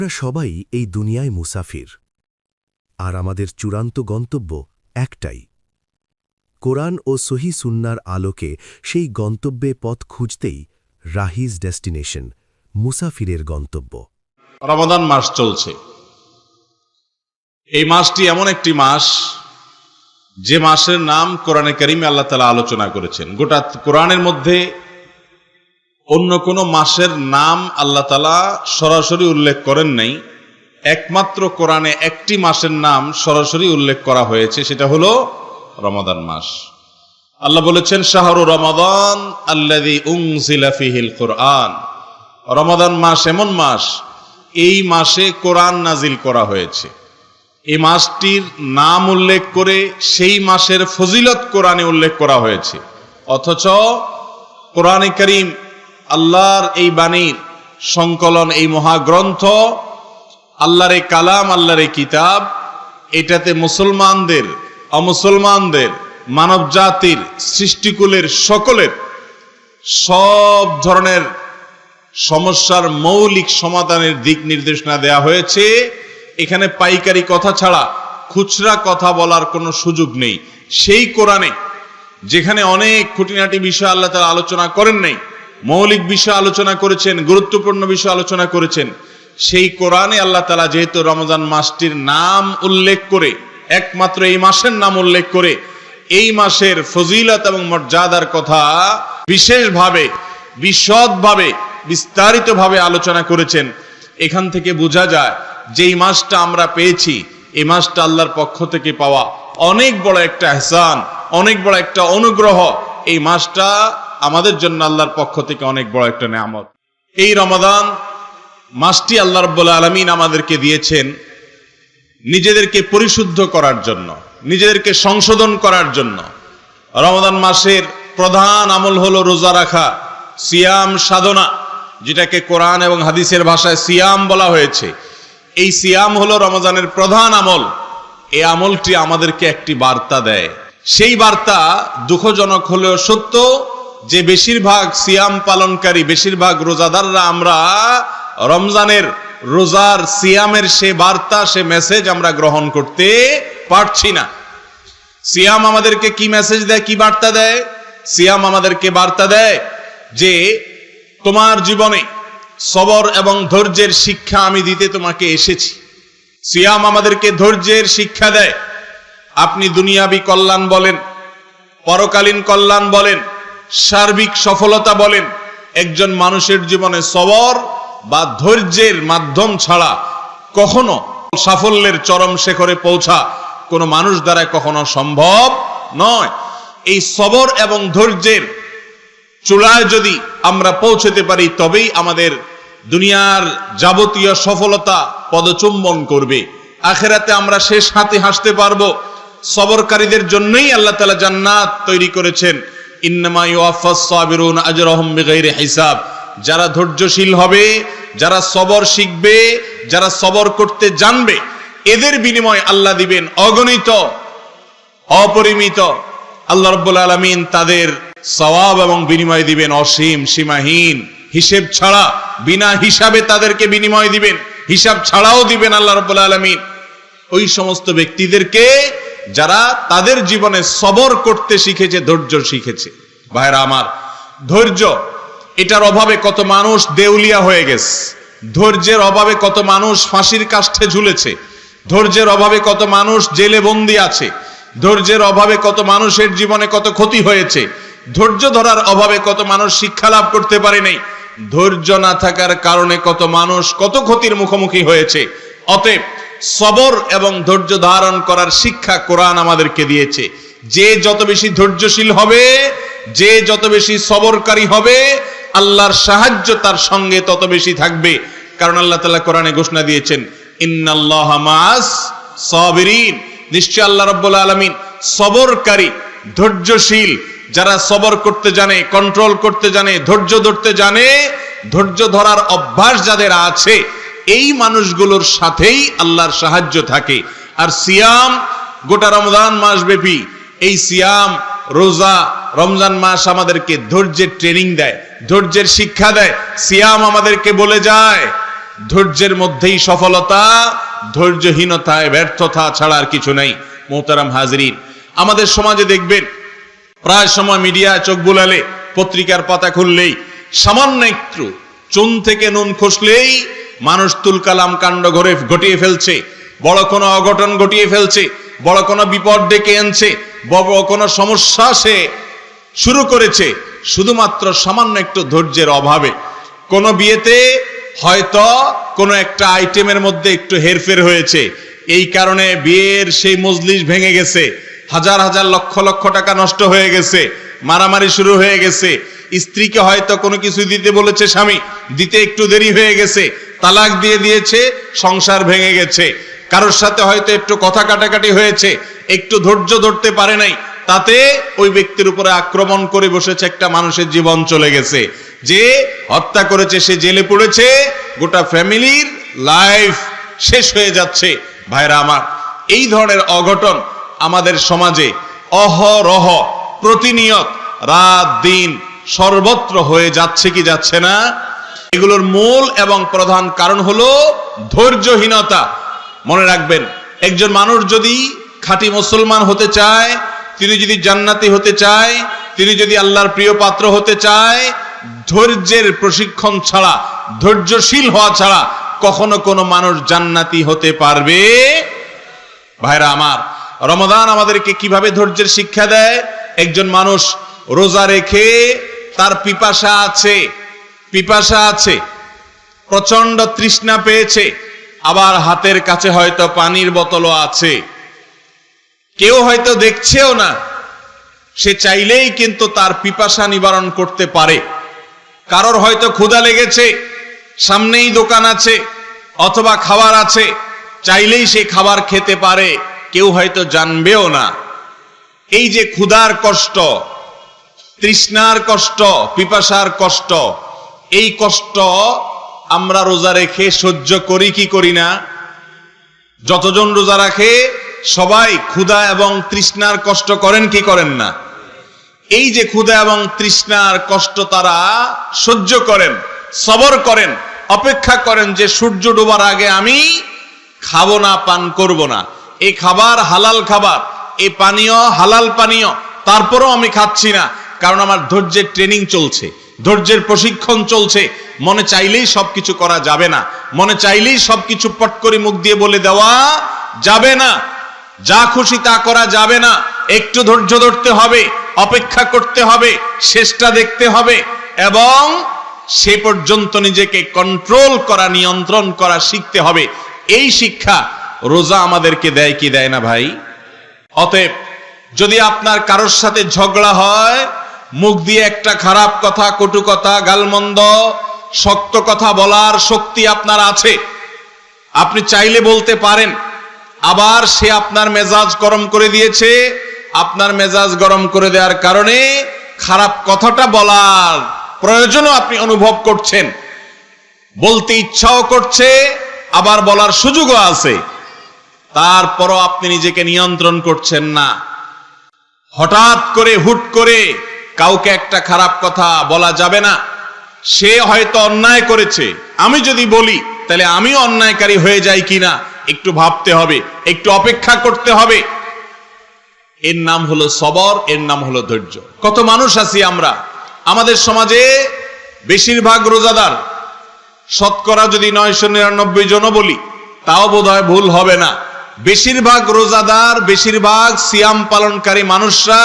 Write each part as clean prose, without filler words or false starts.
আমরা সবাই এই দুনিয়ায় মুসাফির, আর আমাদের চূড়ান্ত গন্তব্য একটাই। কোরআন ও সহি সুন্নার আলোকে সেই গন্তব্যে পথ খুঁজতেই রাহিজ ডেস্টিনেশন, মুসাফিরের গন্তব্য। রমাদান মাস চলছে। এই মাসটি এমন একটি মাস যে মাসের নাম কোরআনে কারিমে আল্লাহ তাআলা আলোচনা করেছেন। গোটা কোরআনের মধ্যে অন্য কোন মাসের নাম আল্লাহ তাআলা সরাসরি উল্লেখ করেন নাই। একমাত্র কোরআনে একটি মাসের নাম সরাসরি উল্লেখ করা হয়েছে, সেটা হলো রমাদান মাস। আল্লাহ বলেছেন, শাহরু রমাদান আল্লাযী উনজিলা ফীহিল কুরআন। রমাদান মাস এমন মাস, এই মাসে কোরআন নাজিল করা হয়েছে। এই মাসটির নাম উল্লেখ করে সেই মাসের ফজিলত কোরআনে উল্লেখ করা হয়েছে, অথচ কোরআনে কারীম আল্লাহর এই বাণীর সংকলন, এই মহাগ্রন্থ, আল্লাহর এই কালাম, আল্লাহর এই কিতাব, এটাতে মুসলমানদের, অমুসলমানদের, মানব জাতির, সৃষ্টিকুলের সকলের সব ধরনের সমস্যার মৌলিক সমাধানের দিক নির্দেশনা দেয়া হয়েছে। এখানে পাইকারি কথা ছাড়া খুচরা কথা বলার কোনো সুযোগ নেই। সেই কোরআনে যেখানে অনেক খুঁটিনাটি বিষয় আল্লাহ তাআলা আলোচনা করেন নাই, মৌলিক বিষয় আলোচনা করেছেন, গুরুত্বপূর্ণ বিষয় আলোচনা করেছেন, সেই কোরআনে আল্লাহ তাআলা যেহেতু রমজান মাসটির নাম উল্লেখ করে, একমাত্র এই মাসের নাম উল্লেখ করে এই মাসের ফজিলত এবং মর্যাদার কথা বিশেষভাবে, বিশদভাবে, বিস্তারিতভাবে আলোচনা করেছেন। এখান থেকে বোঝা যায় যে এই মাসটা আমরা পেয়েছি, এই মাসটা আল্লাহর পক্ষ থেকে পাওয়া অনেক বড় একটা ইহসান, অনেক বড় একটা অনুগ্রহ। এই মাসটা আমাদের জন্য আল্লাহর পক্ষ থেকে অনেক বড় একটা নেয়ামত। এই রমাদান মাসটি আল্লাহ রাব্বুল আলামিন আমাদেরকে দিয়েছেন নিজেদেরকে পরিশুদ্ধ করার জন্য, নিজেদেরকে সংশোধন করার জন্য। রমাদান মাসের প্রধান আমল হলো রোজা রাখা, সিয়াম সাধনা, যেটাকে কোরআন এবং হাদিসের ভাষায় সিয়াম বলা হয়েছে। এই সিয়াম হলো রমজানের প্রধান আমল। এই আমলটি আমাদেরকে একটি বার্তা দেয়। সেই বার্তা দুঃখজনক হলেও সত্য যে বেশিরভাগ সিয়াম পালনকারী, বেশিরভাগ রোজাদাররা আমরা রমজানের রোজার সিয়ামের সে বার্তা, সে মেসেজ আমরা গ্রহণ করতে পারছি না। সিয়াম আমাদেরকে কি মেসেজ দেয়, কি বার্তা দেয়? সিয়াম আমাদেরকে বার্তা দেয় যে তোমার জীবনে সবর এবং ধৈর্যের শিক্ষা আমি দিতে তোমাকে এসেছি। সিয়াম আমাদেরকে ধৈর্যের শিক্ষা দেয়। আপনি দুনিয়াবী কল্যাণ বলেন, পরকালীন কল্যাণ বলেন, সার্বিক সফলতা বলেন, একজন মানুষের জীবনে সবর বা ধৈর্যের মাধ্যম ছাড়া কখনো সাফল্যের চরম শিখরে পৌঁছা কোনো মানুষ দ্বারা কখনো সম্ভব নয়। এই সবর এবং ধৈর্যের চূড়ায় যদি আমরা পৌঁছতে পারি, তবেই আমাদের দুনিয়ার যাবতীয় সফলতা পদচুম্বন করবে। আখিরাতে আমরা শেষ হাতে হাসতে পারবো। সবরকারীদের জন্যই আল্লাহ তাআলা জান্নাত তৈরি করেছেন। ইন্নামা ইউওয়াফাস সাবিরুনা আজরাহুম বিগাইরি হিসাব। যারা ধৈর্যশীল হবে, যারা সবর শিখবে, যারা সবর করতে জানবে, এদের বিনিময় আল্লাহ দিবেন অগণিত, অপরিমিত। আল্লাহ রাব্বুল আলামিন তাদের সওয়াব এবং বিনিময় দিবেন অসীম, সীমাহীন, হিসাব ছাড়া, বিনা হিসাবে তাদেরকে বিনিময় দিবেন, হিসাব ছাড়াও দিবেন আল্লাহ রাব্বুল আলামিন ওই সমস্ত ব্যক্তিদেরকে যারা তাদের জীবনে সবর করতে শিখেছে, ধৈর্য শিখেছে। ভাইরা আমার, ধৈর্য, এটার অভাবে কত মানুষ দেউলিয়া হয়ে গেছে। ধৈর্যের অভাবে কত মানুষ ফাঁসির কাষ্ঠে ঝুলেছে। ধৈর্যের অভাবে কত মানুষ জেলে বন্দী আছে। ধৈর্যের অভাবে কত মানুষের জীবনে কত ক্ষতি হয়েছে। ধৈর্য ধরার অভাবে কত মানুষ শিক্ষা লাভ করতে পারে নাই। ধৈর্য না থাকার কারণে কত মানুষ কত ক্ষতির মুখোমুখি হয়েছে। অতএব সবর এবং ধৈর্য ধারণ করার শিক্ষা কোরআন আমাদেরকে দিয়েছে। যে যত বেশি ধৈর্যশীল হবে, যে যত বেশি সবরকারী হবে, আল্লাহর সাহায্য তার সঙ্গে তত বেশি থাকবে। কারণ আল্লাহ তাআলা কোরআনে ঘোষণা দিয়েছেন, ইন্নাল্লাহা মাআস সাবিরিন। নিশ্চয় আল্লাহ রাব্বুল আলামিন সবরকারী, ধৈর্যশীল, যারা সবর করতে জানে, কন্ট্রোল করতে জানে, ধৈর্য ধরতে জানে, ধৈর্য ধরার অভ্যাস যাদের আছে, এই মানুষগুলোর সাথেই আল্লাহর সাহায্য থাকে। আর সিয়াম গোটা রমজান মাস ব্যাপী, এই সিয়াম, রোজা, রমজান মাস আমাদেরকে ধৈর্যের ট্রেনিং দেয়, ধৈর্যের শিক্ষা দেয়। সিয়াম আমাদেরকে বলে যায় ধৈর্যের মধ্যেই সফলতা, ধৈর্যহীনতায় ব্যর্থতা ছাড়া আর কিছু নাই। মোহতারাম হাজরিন, আমাদের সমাজে দেখবেন প্রায় সময় মিডিয়ায় চোখ বুলালে, পত্রিকার পাতা খুললেই সামান্য একটু চুন থেকে নুন খসলেই মানুষ তুলকালাম কাণ্ড ঘটিয়ে ফেলছে, বড় কোনো অঘটন ঘটিয়ে ফেলছে, বড় কোনো বিপদ ডেকে আনছে, বড় কোনো সমস্যা সে শুরু করেছে শুধুমাত্র সামান্য একটু ধৈর্যের অভাবে। কোন বিয়েতে হয়তো কোনো একটা আইটেমের মধ্যে একটু হেরফের হয়েছে, এই কারণে বিয়ের সেই মজলিস ভেঙে গেছে, হাজার হাজার লক্ষ লক্ষ টাকা নষ্ট হয়ে গেছে, মারামারি শুরু হয়ে গেছে, স্ত্রীকে হয়তো কোনো কিছু দিতে বলেছে স্বামী, দিতে একটু দেরি হয়ে গেছে, তালাক দিয়ে দিয়েছে, সংসার ভেঙে গেছে। কারোর সাথে হয়তো একটু কথা কাটাকাটি হয়েছে, একটু ধৈর্য ধরতে পারে নাই, তাতে ওই ব্যক্তির উপরে আক্রমণ করে বসেছে, একটা মানুষের জীবন চলে গেছে, যে হত্যা করেছে সে জেলে পড়েছে, গোটা ফ্যামিলির লাইফ শেষ হয়ে যাচ্ছে। ভাইরা আমার, এই ধরনের অঘটন আমাদের সমাজে অহরহ প্রতিনিয়ত রাত দিন সর্বত্র হয়ে যাচ্ছে কি যাচ্ছে না? এগুলোর মূল এবং প্রধান কারণ হলো ধৈর্যহীনতা। মনে রাখবেন, একজন মানুষ যদি খাঁটি মুসলমান হতে চায়, তিনি যদি জান্নাতি হতে চায়, তিনি যদি আল্লাহর প্রিয় পাত্র হতে চায়, ধৈর্যের প্রশিক্ষণ ছাড়া, ধৈর্যশীল হওয়া ছাড়া কখনো কোনো মানুষ জান্নাতি হতে পারবে? ভাইরা আমার, রমাদান আমাদেরকে কিভাবে ধৈর্যের শিক্ষা দেয়? একজন মানুষ রোজা রেখে তার পিপাসা আছে, প্রচন্ড তৃষ্ণা পেয়েছে, আবার হাতের কাছে হয়তো পানির বোতলও আছে, কেউ হয়তো দেখছেও না, সে চাইলেই কিন্তু তার পিপাসা নিবারণ করতে পারে। কারোর হয়তো ক্ষুধা লেগেছে, সামনেই দোকান আছে অথবা খাবার আছে, চাইলেই সে খাবার খেতে পারে, কেউ হয়তো জানবেও না। এই যে ক্ষুধার কষ্ট, তৃষ্ণার কষ্ট, পিপাসার কষ্ট, এই কষ্ট আমরা রোজা রেখে সহ্য করি কি করি না? যতজন রোজা রাখে সবাই ক্ষুধা এবং তৃষ্ণার কষ্ট করেন কি করেন না? এই যে ক্ষুধা এবং তৃষ্ণার কষ্ট তারা সহ্য করেন, সবর করেন, অপেক্ষা করেন যে সূর্য ডোবার আগে আমি খাবো না, পান করব না, এই খাবার হালাল খাবার, এই পানীয় হালাল পানীয়, তারপরও আমি খাচ্ছি না, কারণ আমার ধৈর্যের ট্রেনিং চলছে, ধৈর্যের প্রশিক্ষণ চলছে। মনে চাইলেই সবকিছু করা যাবে না, মনে চাইলেই সবকিছু পট করে মুখ দিয়ে বলে দেওয়া যাবে না, যা খুশি তা করা যাবে না, একটু ধৈর্য ধরতে হবে, অপেক্ষা করতে হবে, শেষটা দেখতে হবে এবং সে পর্যন্ত নিজেকে কন্ট্রোল করা, নিয়ন্ত্রণ করা শিখতে হবে। এই শিক্ষা রোজা আমাদেরকে দেয় কি দেয় না ভাই? অতএব যদি আপনার কারোর সাথে ঝগড়া হয়, মুখ দিয়ে একটা খারাপ কথা, কটু কথা, গালমন্দ, শক্ত কথা বলার শক্তি আপনার আছে, আপনি চাইলে বলতে পারেন। আবার সে আপনার মেজাজ গরম করে দিয়েছে, আপনার মেজাজ গরম করে দেওয়ার কারণে খারাপ কথাটা বলার প্রয়োজনও আপনি অনুভব করছেন, বলতে ইচ্ছাও করছে, আবার বলার সুযোগও আছে, তারপরও আপনি নিজেকে নিয়ন্ত্রণ করছেন না। হঠাৎ করে হুট করে কাউকে একটা খারাপ কথা বলা যাবে না। সে হয়তো অন্যায় করেছে, আমি যদি বলি তাহলে আমিও অন্যায়কারী হয়ে যাই কিনা একটু ভাবতে হবে, একটু অপেক্ষা করতে হবে। এর নাম হলো সবর, এর নাম হলো ধৈর্য। কত মানুষ আছি আমরা, আমাদের সমাজে বেশিরভাগ রোজাদার, শতকরা যদি 999 জনও বলি তাও বোধহয় ভুল হবে না, বেশিরভাগ রোজাদার, বেশিরভাগ সিয়াম পালনকারী মানুষরা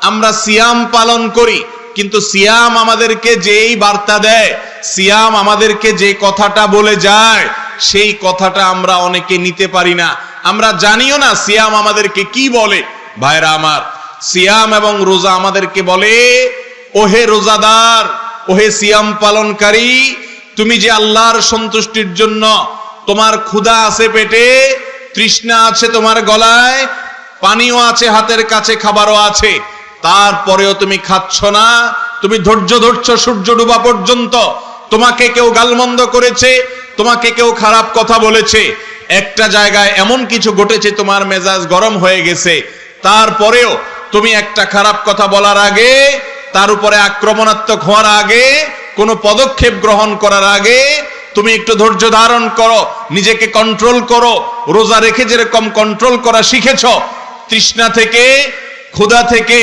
আমরা সিয়াম পালন করি, কিন্তু সিয়াম আমাদেরকে যেই বার্তা দেয়, সিয়াম আমাদেরকে যে কথাটা বলে যায়, সেই কথাটা আমরা অনেকে নিতে পারি না, আমরা জানিও না সিয়াম আমাদেরকে কি বলে। ভাইরা আমার, সিয়াম এবং রোজা আমাদেরকে বলে, ওহে রোজাদার, ওহে সিয়াম পালনকারী, তুমি যে আল্লাহর সন্তুষ্টির জন্য, তোমার ক্ষুধা আছে পেটে, তৃষ্ণা আছে তোমার গলায়, পানিও আছে হাতের কাছে, খাবারও আছে, তারপরেও তুমি খাচ্ছ না, তুমি ধৈর্য ধরছো সূর্য ডুবা পর্যন্ত। তোমাকে কেউ গালমন্দ করেছে, তোমাকে কেউ খারাপ কথা বলেছে, একটা জায়গায় এমন কিছু ঘটেছে তোমার মেজাজ গরম হয়ে গেছে, তারপরেও তুমি একটা খারাপ কথা বলার আগে, তার উপরে আক্রমণাত্মক হওয়ার আগে, কোনো পদক্ষেপ গ্রহণ করার আগে তুমি একটু ধৈর্য ধারণ করো, নিজেকে কন্ট্রোল করো। রোজা রেখে যেরকম কন্ট্রোল করা শিখেছো, তৃষ্ণা থেকে, ক্ষুধা থেকে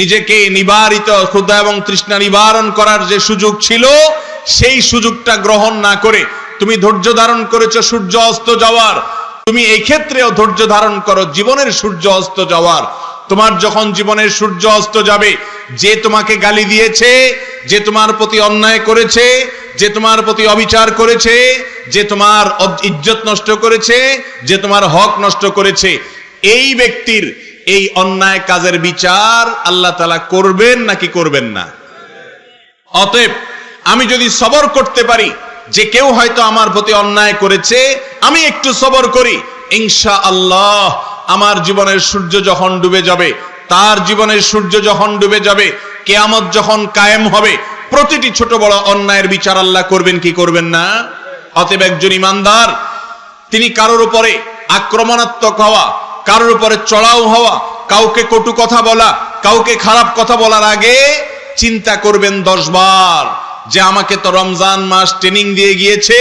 নিজেকে নিবারিত, ক্ষুধা এবং তৃষ্ণা নিবারণ করার যে সুযোগ ছিল, সেই সুযোগটা গ্রহণ না করে তুমি ধৈর্য ধারণ করেছো সূর্য অস্ত যাওয়ার। তুমি এই ক্ষেত্রেও ধৈর্য ধারণ করো জীবনের সূর্য অস্ত যাওয়ার। তোমার যখন জীবনের সূর্য অস্ত যাবে, যে তোমাকে গালি দিয়েছে, যে তোমার প্রতি অন্যায় করেছে, যে তোমার প্রতি অবিচার করেছে, যে তোমার ইজ্জত নষ্ট করেছে, যে তোমার হক নষ্ট করেছে, এই ব্যক্তির এই অন্যায় কাজের বিচার আল্লাহ তাআলা করবেন নাকি করবেন না? অতএব আমি যদি সবর করতে পারি, যে কেউ হয়তো আমার প্রতি অন্যায় করেছে, আমি একটু সবর করি, ইনশাআল্লাহ আমার জীবনের সূর্য যখন ডুবে যাবে, তার জীবনের সূর্য যখন ডুবে যাবে, কিয়ামত যখন কায়েম হবে, প্রতিটি ছোট বড় অন্যায়ের বিচার আল্লাহ করবেন কি করবেন না? অতএব একজন ইমানদার তিনি কারোর উপরে আক্রমণাত্মক হওয়া, কারোর উপরে চড়াও হওয়া, কাউকে কটু কথা বলা, কাউকে খারাপ কথা বলার আগে চিন্তা করবেন 10 বার যে আমাকে তো রমজান মাস ট্রেনিং দিয়ে গিয়েছে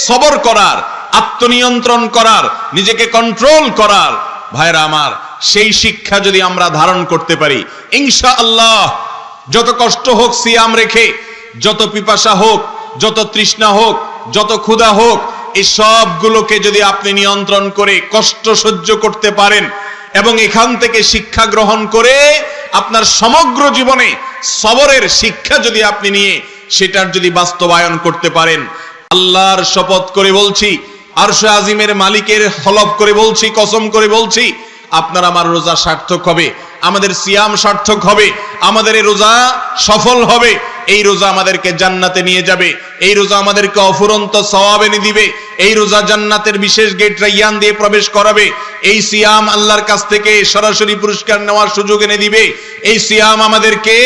সবর করার, আত্মনিয়ন্ত্রণ করার, নিজেকে কন্ট্রোল করার। ভাইরা আমার, সেই শিক্ষা যদি আমরা ধারণ করতে পারি, ইনশাআল্লাহ যত কষ্ট হোক সিয়াম রেখে, যত পিপাসা হোক, যত তৃষ্ণা হোক, যত ক্ষুধা হোক, এই সবগুলোকে যদি আপনি নিয়ন্ত্রণ করে কষ্ট সহ্য করতে পারেন এবং এখান থেকে শিক্ষা গ্রহণ করে আপনার সমগ্র জীবনে সবরের শিক্ষা যদি আপনি নিয়ে সেটার যদি বাস্তবায়ন করতে পারেন, আল্লাহর শপথ করে বলছি, আরশে আজিমের মালিকের হলফ করে বলছি, কসম করে বলছি, আপনার আমার রোজা সার্থক হবে, আমাদের সিয়াম সার্থক হবে, আমাদের এই রোজা সফল হবে। এই রোজা আমাদেরকে জান্নাতে নিয়ে যাবে, এই রোজা আমাদেরকে অফুরন্ত সওয়াব এনে দিবে, এই রোজা জান্নাতের বিশেষ গেট রাইয়ান দিয়ে প্রবেশ করাবে, এই সিয়াম আল্লাহর কাছ থেকে সরাসরি পুরস্কার নেওয়ার সুযোগ এনে দিবে, এই সিয়াম আমাদেরকে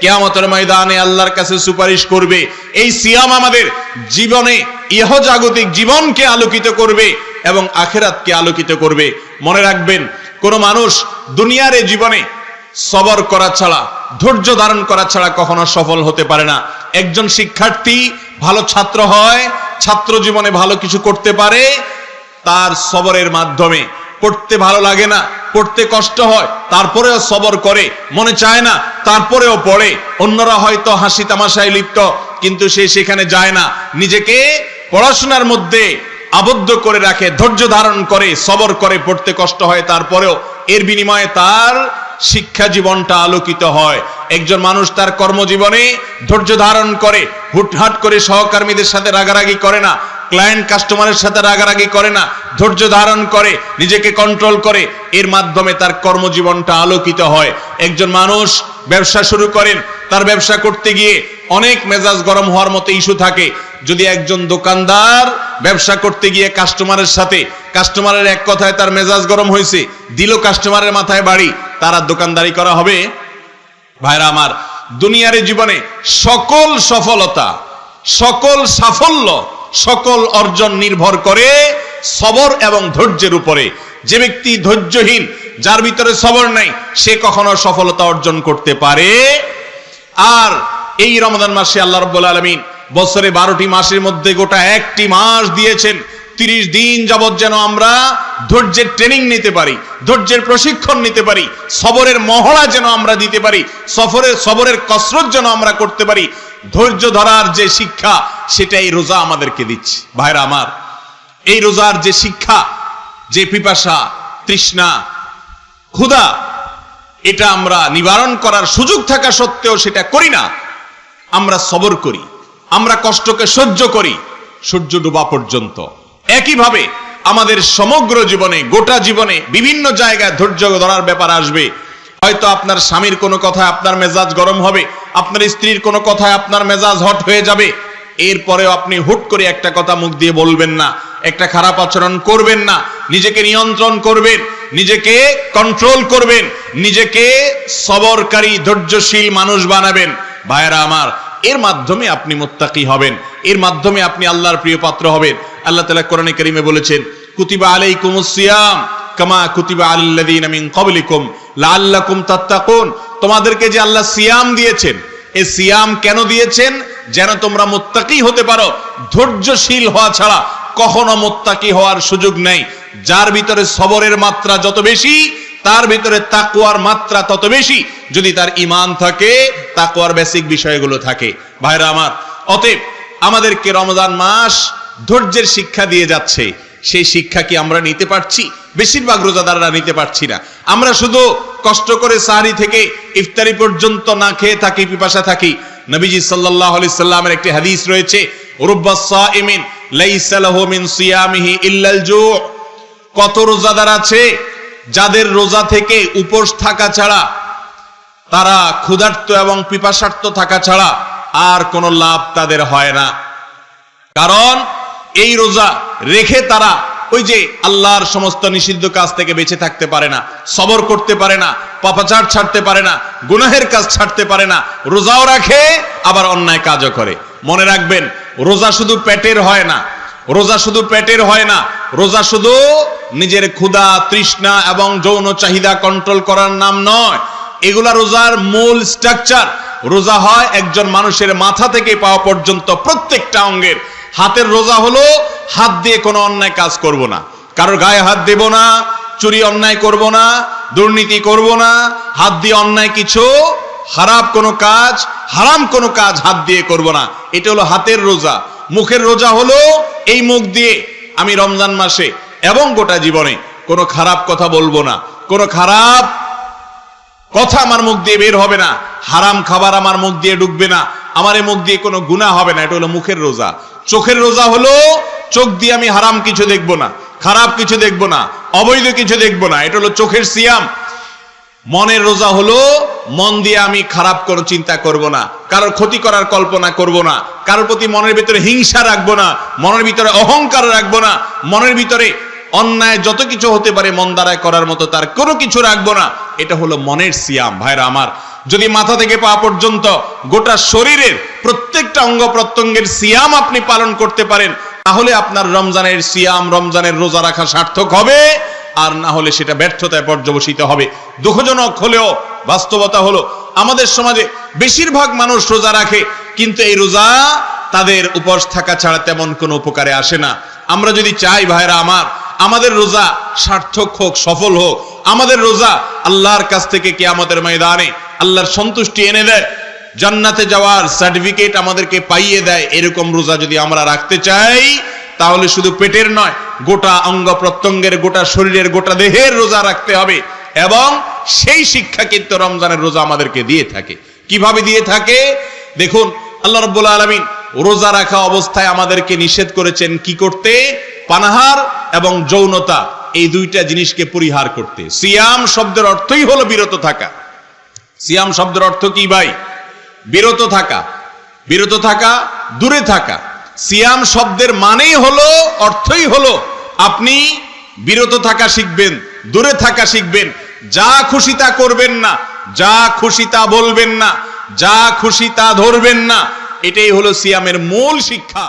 কিয়ামতের ময়দানে আল্লাহর কাছে সুপারিশ করবে, এই সিয়াম আমাদের জীবনে ইহজাগতিক জীবনকে আলোকিত করবে এবং আখিরাতকে আলোকিত করবে। মনে রাখবেন, কোন মানুষ দুনিয়ার এই জীবনে সবর করা ছাড়া, ধৈর্য ধারণ করা ছাড়া কখনো সফল হতে পারে না। একজন শিক্ষার্থী ভালো ছাত্র হয়, ছাত্র জীবনে ভালো কিছু করতে পারে তার সবরের মাধ্যমে। পড়তে ভালো লাগে না, পড়তে কষ্ট হয়, তারপরেও সবর করে, মনে চায় না তারপরেও পড়ে। অন্যরা হয়তো হাসি তামাশায় লিপ্ত, কিন্তু সে সেখানে যায় না, নিজেকে পড়াশোনার মধ্যে আবদ্ধ করে রাখে, ধৈর্য ধারণ করে, সবর করে, পড়তে কষ্ট হয় তারপরেও। এর বিনিময়ে তার শিক্ষা জীবনটা আলোকিত হয়। একজন মানুষ তার কর্মজীবনে ধৈর্য ধারণ করে, হুটহাট করে সহকর্মীদের সাথে রাগারাগি করে না, ক্লায়েন্ট কাস্টমারের সাথে রাগারাগি করে না, ধৈর্য ধারণ করে, নিজেকে কন্ট্রোল করে, এর মাধ্যমে তার কর্মজীবনটা আলোকিত হয়। একজন মানুষ ব্যবসা শুরু করেন, তার ব্যবসা করতে গিয়ে অনেক মেজাজ গরম হওয়ার মতো ইস্যু থাকে। যদি একজন দোকানদার ব্যবসা করতে গিয়ে কাস্টমারের সাথে, কাস্টমারের এক কথায় তার মেজাজ গরম হয়েছে, দিল কাস্টমারের মাথায় বাড়ি, তার আর দোকানদারি করা হবে? ভাইরা আমার, দুনিয়ার জীবনে সকল সফলতা, সকল সাফল্য, সকল অর্জন নির্ভর করে সবর এবং ধৈর্যের উপরে। যে ব্যক্তি ধৈর্যহীন, যার ভিতরে সবর নাই, সে কখনো সফলতা অর্জন করতে পারে। আর এই রমজান মাসে আল্লাহ রাব্বুল আলামিন বছরে 12টি মাসের মধ্যে গোটা একটি মাস দিয়েছেন, 30 দিন যাবত যেন আমরা ধৈর্যের ট্রেনিং নিতে পারি, ধৈর্যের প্রশিক্ষণ নিতে পারি, সবরের মহড়া যেন আমরা দিতে পারি, সবরের কসরত যেন আমরা করতে পারি। ধৈর্য ধরার যে শিক্ষা, সেটাই রোজা আমাদেরকে দিচ্ছে। ভাইরা আমার, এই রোজার যে শিক্ষা, যে পিপাসা, তৃষ্ণা, ক্ষুধা, এটা আমরা নিবারণ করার সুযোগ থাকা সত্ত্বেও সেটা করি না। আমরা সবর করি, আমরা কষ্টকে সহ্য করি সূর্য ডোবা পর্যন্ত। একইভাবে আমাদের সমগ্র জীবনে, গোটা জীবনে বিভিন্ন জায়গায় ধৈর্য ধরার ব্যাপার আসবে। হয়তো আপনার স্বামীর কোনো কথায় আপনার মেজাজ গরম হবে, আপনার স্ত্রীর কোনো কথায় আপনার মেজাজ হট হয়ে যাবে, এরপরেও আপনি হুট করে একটা কথা মুখ দিয়ে বলবেন না, একটা খারাপ আচরণ করবেন না, নিজেকে নিয়ন্ত্রণ করবেন, নিজেকে কন্ট্রোল করবেন, নিজেকে সবরকারী ধৈর্যশীল মানুষ বানাবেন। ভাইরা আমার, এর মাধ্যমে আপনি মুত্তাকি হবেন, এর মাধ্যমে আপনি আল্লাহর প্রিয় পাত্র হবেন। আল্লাহ তাআলা কোরআনে কারীমে বলেছেন, কুতিবা আলাইকুমুস সিয়াম কামা কুতিবা আলাল্লাযীনা মিন ক্বাবলিকুম লাআল্লাকুম তাত্তাকুন। তোমাদেরকে যে আল্লাহ সিয়াম দিয়েছেন, এই সিয়াম কেন দিয়েছেন? যেন তোমরা মুত্তাকি হতে পারো। ধৈর্যশীল হওয়া ছাড়া কখনো মুত্তাকি হওয়ার সুযোগ নেই। যার ভিতরে সবরের মাত্রা যত বেশি, তার ভিতরে তাকওয়ার মাত্রা তত বেশি। যদি তার ঈমান থাকে, তাকওয়ার বেসিক বিষয়গুলো থাকে। ভাইরা আমার, অতএব আমাদেরকে রমজান মাস ধৈর্যের শিক্ষা দিয়ে যাচ্ছে। সেই শিক্ষা কি আমরা নিতে পারছি? বেশিরভাগ রোজাদাররা নিতে পারছি না। আমরা শুধু কষ্ট করে সাহরি থেকে ইফতারি পর্যন্ত না খেয়ে থাকি, পিপাসা থাকি। নবীজি সাল্লাল্লাহু আলাইহি সাল্লামের একটি হাদিস রয়েছে, রুব্বা সাইমিন লাইসা লাহু মিন সিয়ামিহি ইল্লাল জু'। কত রোজাদার আছে যাদের রোজা থেকে উপোস থাকা ছাড়া, তারা ক্ষুধার্ত এবং পিপাসার্ত থাকা ছাড়া আর কোনো লাভ তাদের হয় না। কারণ এই রোজা রেখে তারা ওই যে আল্লাহর সমস্ত নিষিদ্ধ কাজ থেকে বেঁচে থাকতে পারে না, সবর করতে পারে না, পাপাচার ছাড়তে পারে না, গুনাহের কাজ ছাড়তে পারে না। রোজাও রাখে, আবার অন্যায় কাজও করে। মনে রাখবেন, রোজা শুধু পেটের হয় না, রোজা শুধু পেটের হয় না, রোজা শুধু নিজের ক্ষুধা, তৃষ্ণা এবং যৌন চাহিদা কন্ট্রোল করার নাম নয়। এগুলা রোজার মূল স্ট্রাকচার। রোজা হয় একজন মানুষের মাথা থেকে পাওয়া পর্যন্ত প্রত্যেকটা অঙ্গের। হাতের রোজা হলো হাত দিয়ে কোনো অন্যায় কাজ করব না, কারোর গায়ে হাত দেব না, চুরি অন্যায় করব না, দুর্নীতি করব না, হাত দিয়ে অন্যায় কিছু খারাপ কোনো কাজ, হারাম কোনো কাজ হাত দিয়ে করব না। এটা হলো হাতের রোজা। মুখের রোজা হলো এই মুখ দিয়ে আমি রমজান মাসে এবং গোটা জীবনে কোনো খারাপ কথা বলবো না, কোনো খারাপ কথা আমার মুখ দিয়ে বের হবে না, হারাম খাবার আমার মুখ দিয়ে ঢুকবে না, আমার এই মুখ দিয়ে কোনো গুনাহ হবে না। এটা হলো মুখের রোজা। চোখের রোজা হলো চোখ দিয়ে আমি হারাম কিছু দেখবো না, খারাপ কিছু দেখবো না, অবৈধ কিছু দেখবো না। এটা হলো চোখের সিয়াম। মনের রোজা হলো মন দিয়ে আমি খারাপ কোনো চিন্তা করব না, কারোর ক্ষতি করার কল্পনা করব না, কারোর প্রতি মনের ভিতরে হিংসা রাখবো না, মনের ভিতরে অহংকার রাখবো না, মনের ভিতরে অন্যায় যত কিছু হতে পারে মন দ্বারা করার মতো তার কোনো কিছু রাখবো না। এটা হলো মনের সিয়াম। ভাইরা আমার, যদি মাথা থেকে পা পর্যন্ত গোটা শরীরের প্রত্যেকটা অঙ্গ প্রত্যঙ্গের সিয়াম আপনি পালন করতে পারেন, তাহলে আপনার রমজানের সিয়াম, রমজানের রোজা রাখা সার্থক হবে। আর না হলে সেটা ব্যর্থতায় পর্যবসিত হবে। দুঃখজনক হলেও বাস্তবতা হলো আমাদের সমাজে বেশিরভাগ মানুষ রোজা রাখে, কিন্তু এই রোজা তাদের উপোস থাকা ছাড়া তেমন কোনো উপকারে আসে না। আমরা যদি চাই ভাইরা আমার, আমাদের রোজা সার্থক হোক, সফল হোক, আমাদের রোজা আল্লাহর কাছ থেকে কিয়ামতের ময়দানে আল্লাহর সন্তুষ্টি এনে দেয়, জান্নাতে যাওয়ার সার্টিফিকেট আমাদেরকে পাইয়ে দেয়, এরকম রোজা যদি আমরা রাখতে চাই, তাহলে শুধু পেটের নয়, গোটা অঙ্গ প্রত্যঙ্গের, গোটা শরীরের, গোটা দেহের রোজা রাখতে হবে। এবং সেই শিক্ষা কিন্তু রমজানের রোজা আমাদেরকে দিয়ে থাকে। কিভাবে দিয়ে থাকে দেখুন, আল্লাহ রাব্বুল আলামিন রোজা রাখা অবস্থায় আমাদেরকে নিষেধ করেছেন কি করতে? পানাহার এবং যৌনতা, এই দুইটা জিনিসকে পরিহার করতে। সিয়াম শব্দের অর্থই হলো বিরত থাকা। সিয়াম শব্দের অর্থ কি ভাই? বিরত থাকা, বিরত থাকা, দূরে থাকা। সিয়াম শব্দের মানেই হলো, অর্থই হলো আপনি বিরত থাকা শিখবেন, দূরে থাকা শিখবেন। যা খুশি তা করবেন না, যা খুশি তা বলবেন না, যা খুশি তা ধরবেন না। এটাই হলো সিয়ামের মূল শিক্ষা।